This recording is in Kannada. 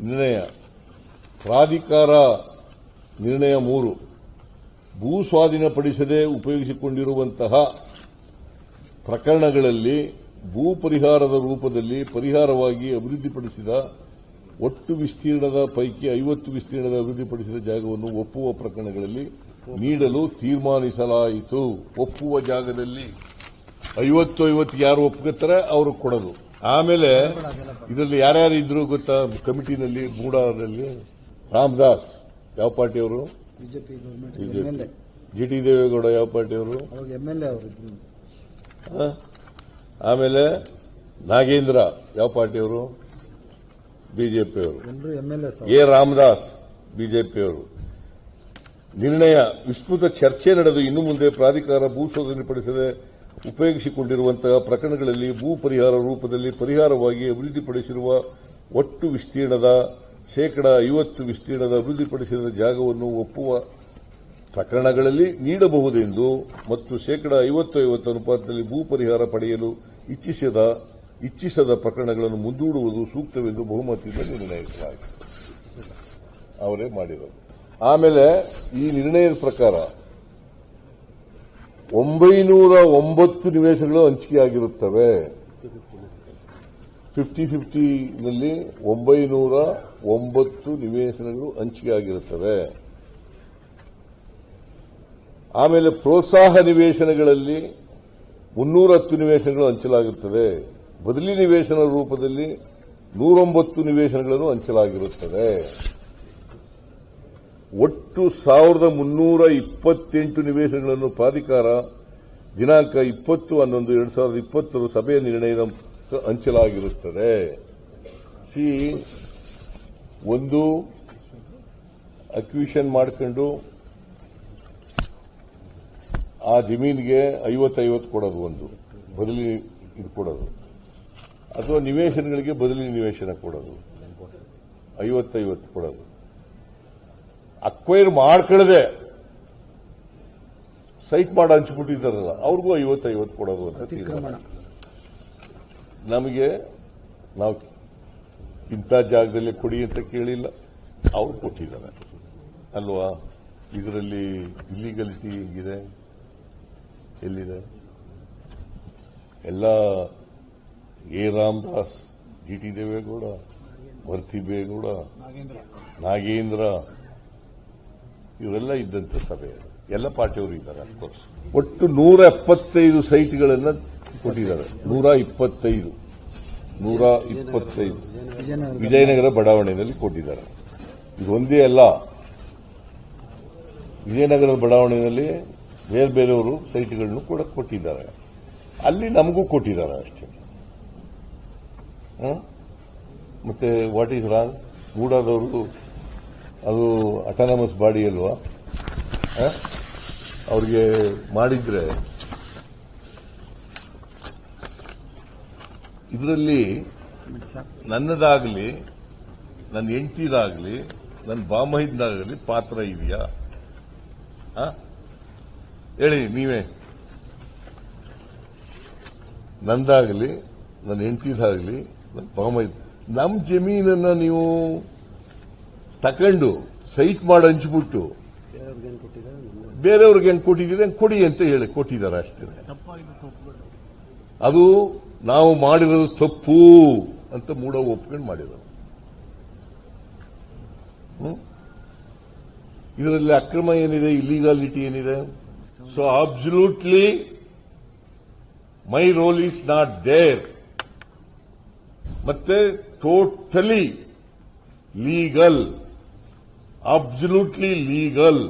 ನಿರ್ಣಯ ಪ್ರಾಧಿಕಾರ ನಿರ್ಣಯ 3 ಭೂ ಸ್ವಾಧೀನಪಡಿಸದೆ ಉಪಯೋಗಿಸಿಕೊಂಡಿರುವಂತಹ ಪ್ರಕರಣಗಳಲ್ಲಿ ಭೂ ಪರಿಹಾರದ ರೂಪದಲ್ಲಿ ಪರಿಹಾರವಾಗಿ ಅಭಿವೃದ್ಧಿಪಡಿಸಿದ ಒಟ್ಟು ವಿಸ್ತೀರ್ಣದ ಪೈಕಿ 50 ವಿಸ್ತೀರ್ಣದ ಅಭಿವೃದ್ಧಿಪಡಿಸಿದ ಜಾಗವನ್ನು ಒಪ್ಪುವ ಪ್ರಕರಣಗಳಲ್ಲಿ ನೀಡಲು ತೀರ್ಮಾನಿಸಲಾಯಿತು. ಒಪ್ಪುವ ಜಾಗದಲ್ಲಿ 50 ಯಾರು ಒಪ್ಕೋತಾರೆ ಅವರು ಕೊಡೋದು. ಆಮೇಲೆ ಇದರಲ್ಲಿ ಯಾರ್ಯಾರು ಇದ್ರು ಗೊತ್ತಾ ಕಮಿಟಿನಲ್ಲಿ ಮೂಡಾರಲ್ಲಿ? ರಾಮದಾಸ್ ಯಾವ ಪಾರ್ಟಿಯವರು? ಬಿಜೆಪಿ. ಜಿಟಿ ದೇವೇಗೌಡ ಯಾವ ಪಾರ್ಟಿಯವರು? ಆಮೇಲೆ ನಾಗೇಂದ್ರ ಯಾವ ಪಾರ್ಟಿಯವರು? ಬಿಜೆಪಿಯವರು. ಎ ರಾಮದಾಸ್ ಬಿಜೆಪಿಯವರು. ನಿರ್ಣಯ ವಿಸ್ತೃತ ಚರ್ಚೆ ನಡೆದು ಇನ್ನು ಮುಂದೆ ಪ್ರಾಧಿಕಾರ ಭೂ ಸ್ವಾಧೀನಪಡಿಸದೆ ಉಪಯೋಗಿಸಿಕೊಂಡಿರುವಂತಹ ಪ್ರಕರಣಗಳಲ್ಲಿ ಭೂ ಪರಿಹಾರ ರೂಪದಲ್ಲಿ ಪರಿಹಾರವಾಗಿ ಅಭಿವೃದ್ಧಿಪಡಿಸಿರುವ ಒಟ್ಟು ವಿಸ್ತೀರ್ಣದ 50% ವಿಸ್ತೀರ್ಣದ ಅಭಿವೃದ್ಧಿಪಡಿಸಿದ ಜಾಗವನ್ನು ಒಪ್ಪುವ ಪ್ರಕರಣಗಳಲ್ಲಿ ನೀಡಬಹುದೆಂದು ಮತ್ತು 50-50 ಅನುಪಾತದಲ್ಲಿ ಭೂ ಪರಿಹಾರ ಪಡೆಯಲು ಇಚ್ಛಿಸದ ಪ್ರಕರಣಗಳನ್ನು ಮುಂದೂಡುವುದು ಸೂಕ್ತವೆಂದು ಬಹುಮತದಿಂದ ನಿರ್ಣಯಿಸಲಾಗಿದೆ. ಅವರೇ ಮಾಡಿರೋದು. ಆಮೇಲೆ ಈ ನಿರ್ಣಯದ ಪ್ರಕಾರ 909 ನಿವೇಶನಗಳು ಹಂಚಿಕೆಯಾಗಿರುತ್ತವೆ. 50-50 ನಲ್ಲಿ 909 ನಿವೇಶನಗಳು ಹಂಚಿಕೆಯಾಗಿರುತ್ತವೆ. ಆಮೇಲೆ ಪ್ರೋತ್ಸಾಹ ನಿವೇಶನಗಳಲ್ಲಿ 310 ನಿವೇಶನಗಳು ಹಂಚಲಾಗಿರುತ್ತದೆ. ಬದಲಿ ನಿವೇಶನ ರೂಪದಲ್ಲಿ 109 ನಿವೇಶನಗಳನ್ನು ಹಂಚಲಾಗಿರುತ್ತದೆ. ಒಟ್ಟು 1328 ನಿವೇಶನಗಳನ್ನು ಪ್ರಾಧಿಕಾರ ದಿನಾಂಕ 20/11/2020 ಸಭೆಯ ನಿರ್ಣಯದ ಹಂಚಲಾಗಿರುತ್ತದೆ. ಒಂದು ಅಕ್ವಿಷನ್ ಮಾಡಿಕೊಂಡು ಆ ಜಮೀನಿಗೆ 50-50 ಕೊಡೋದು, ಒಂದು ಬದಲಿ ಇದು ಕೊಡೋದು, ಅಥವಾ ನಿವೇಶನಗಳಿಗೆ ಬದಲಿ ನಿವೇಶನ ಕೊಡೋದು 50-50 ಕೊಡೋದು. ಅಕ್ವೈರ್ ಮಾಡ್ಕೊಳ್ಳದೆ ಸೈಟ್ ಮಾಡಿ ಹಂಚಿಬಿಟ್ಟಿದ್ದಾರಲ್ಲ ಅವ್ರಿಗೂ 50-50 ಕೊಡೋದು ಅಂತ ತೀರ್ಮಾನ. ನಮಗೆ ನಾವು ಇಂಥ ಜಾಗದಲ್ಲಿ ಕೊಡಿ ಅಂತ ಕೇಳಿಲ್ಲ, ಅವ್ರು ಕೊಟ್ಟಿದ್ದಾರೆ ಅಲ್ವಾ. ಇದರಲ್ಲಿ ಇಲ್ಲಿಗಲಿಟಿ ಹೆಂಗಿದೆ, ಎಲ್ಲಿದೆ? ಎಲ್ಲ ಎ ರಾಮದಾಸ್, ಜಿಟಿ ದೇವೇಗೌಡ, ಭರ್ತಿ ಬೇಗೌಡ, ನಾಗೇಂದ್ರ ಇವರೆಲ್ಲ ಇದ್ದಂತ ಸಭೆ. ಎಲ್ಲ ಪಾರ್ಟಿಯವರು ಇದ್ದಾರೆ ಅಫ್ಕೋರ್ಸ್. ಒಟ್ಟು 175 ಸೈಟ್ಗಳನ್ನು ಕೊಟ್ಟಿದ್ದಾರೆ. 125 ವಿಜಯನಗರ ಬಡಾವಣೆಯಲ್ಲಿ ಕೊಟ್ಟಿದ್ದಾರೆ. ಇದು ಒಂದೇ ಅಲ್ಲ, ವಿಜಯನಗರದ ಬಡಾವಣೆಯಲ್ಲಿ ಬೇರೆ ಬೇರೆಯವರು ಸೈಟ್ಗಳನ್ನು ಕೂಡ ಕೊಟ್ಟಿದ್ದಾರೆ. ಅಲ್ಲಿ ನಮಗೂ ಕೊಟ್ಟಿದ್ದಾರೆ ಅಷ್ಟೇ. ಮತ್ತೆ ವಾಟ್ ಈಸ್ ರಾಂಗ್? ಮೂಡಾದವರು ಅದು ಅಟಾನಮಸ್ ಬಾಡಿ ಅಲ್ವಾ, ಅವ್ರಿಗೆ ಮಾಡಿದ್ರೆ ಇದರಲ್ಲಿ ನನ್ನದಾಗಲಿ, ನನ್ನ ಹೆಂಡತಿದಾಗಲಿ, ನನ್ನ ಬಾಮಹಿದಾಗಲಿ ಪಾತ್ರ ಇದೆಯಾ? ಹೇಳಿ ನೀವೇ. ನಂದಾಗಲಿ, ನನ್ನ ಹೆಂಡತಿದಾಗಲಿ, ನನ್ನ ಬಾಮಹಿದ, ನಮ್ಮ ಜಮೀನನ್ನ ನೀವು ತಕೊಂಡು ಸೈಟ್ ಮಾಡಿ ಹಂಚ್ಬಿಟ್ಟು ಬೇರೆಯವ್ರಿಗೆ ಹೆಂಗ್ ಕೊಟ್ಟಿದ್ದೀರಿ ಹಂಗೆ ಕೊಡಿ ಅಂತ ಹೇಳಿ ಕೊಟ್ಟಿದ್ದಾರೆ ಅಷ್ಟೇ. ಅದು ನಾವು ಮಾಡಿರೋದು ತಪ್ಪು ಅಂತ ಮೂಡ ಒಪ್ಕೊಂಡು ಮಾಡಿರೋದು. ಇದರಲ್ಲಿ ಅಕ್ರಮ ಏನಿದೆ, ಇಲ್ಲಿಗಾಲಿಟಿ ಏನಿದೆ? So absolutely my role is not there. ಮತ್ತೆ ಟೋಟಲಿ ಲೀಗಲ್, ಅಬ್ಸಲ್ಯೂಟ್ಲಿ ಲೀಗಲ್.